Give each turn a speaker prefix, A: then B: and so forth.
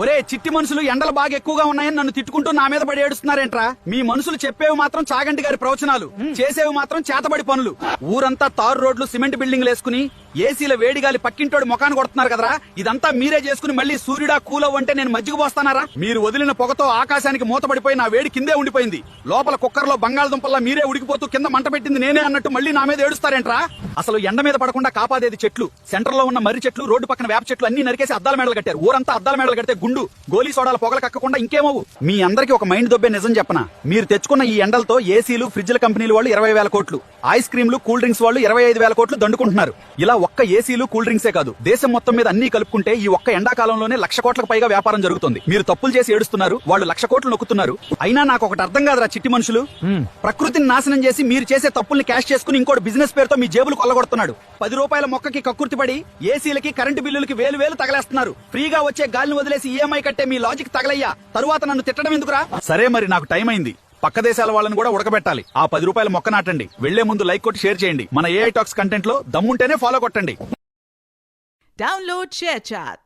A: ఒరే చిట్టి మనుషులు ఎండలు బాగా ఎక్కువగా ఉన్నాయని నన్ను తిట్టుకుంటూ నా మీద పడి ఏడుస్తున్నారేంట్రా? మీ మనుషులు చెప్పేవి మాత్రం చాగంటి గారి ప్రవచనాలు, చేసేవి మాత్రం చేతబడి పనులు. ఊరంతా తారు రోడ్లు సిమెంట్ బిల్డింగ్లు వేసుకుని ఏసీల వేడిగాలి పక్కింటోడి ముఖాన్ని కొడుతున్నారు కదరా. ఇదంతా మీరే చేసుకుని మళ్ళీ సూర్యుడా కూలవ్వంటే నేను మజ్జిగ పోస్తానారా? మీరు వదిలిన పొగతో ఆకాశానికి మూతపడిపోయి నా వేడి కిందే ఉండిపోయింది. లోపల కుక్కర్లో బంగాళదుంపల్లా మీరే ఉడికిపోతూ కింద మంట పెట్టింది నేనే అన్నట్టు మళ్ళీ నా మీద ఏడుస్తారేంట్రా? అసలు ఎండ మీద పడకుండా కాపాడేది చెట్లు. సెంటర్ లో ఉన్న మర్రి చెట్లు, రోడ్డు పక్కన వేప చెట్లు అన్ని నరికేసి అద్దాల మేడలు కట్టారు. ఊరంతా అద్దాల మేడలు కడితే గుండు గోలీ సోడాల పొగలు కక్కకుండా ఇంకేమవు. మీ అందరికి ఒక మైండ్ దొబ్బే నిజం చెప్పనా? మీరు తెచ్చుకున్న ఈ ఎండలతో ఏసీలు, ఫ్రిడ్జ్ల కంపెనీలు వాళ్ళు 20,000 కోట్లు, ఐస్ క్రీమ్లు, కూల్ డ్రింక్స్ వాళ్ళు 25,000 కోట్లు దండుకుంటున్నారు. ఇలా ఒక్క ఏసీలు, కూల్ డ్రింక్సే కాదు, దేశం మొత్తం మీద అన్ని కలుపుకుంటే ఈ ఒక్క ఎండాకాలంలోనే 1,00,000 కోట్లకు పైగా వ్యాపారం జరుగుతుంది. మీరు తప్పులు చేసి ఏడుస్తున్నారు, వాళ్ళు 1,00,000 కోట్లు నొక్కుతున్నారు. అయినా నాకు ఒకటి అర్థం కాదురా చిట్టి మనుషులు. ప్రకృతిని నాశనం చేసి మీరు చేసే తప్పుల్ని క్యాష్ చేసుకుని ఇంకోటి బిజినెస్ పేరుతో మీ జేబులు కొల్లగొడుతున్నాడు. 10 రూపాయల మొక్కకి కక్కుర్తిపడి ఏసీలకి, కరెంటు బిల్లులకి వేలు తగలేస్తున్నారు. ఫ్రీగా వచ్చే గాలిని వదిలేసి ఈఎంఐ కట్టే మీ లాజిక్ తగలయ్యా. తరువాత నన్ను తిట్టడం ఎందుకురా? సరే మరి నాకు టైం అయింది. పక్క దేశాల వాళ్ళని కూడా ఉడకబెట్టాలి. ఆ 10 రూపాయల మొక్క నాటండి. వెళ్లే ముందు లైక్ కొట్టి షేర్ చేయండి. మన AI టాక్స్ కంటెంట్ లో దమ్ముంటేనే ఫాలో కొట్టండి.
B: Download ShareChat.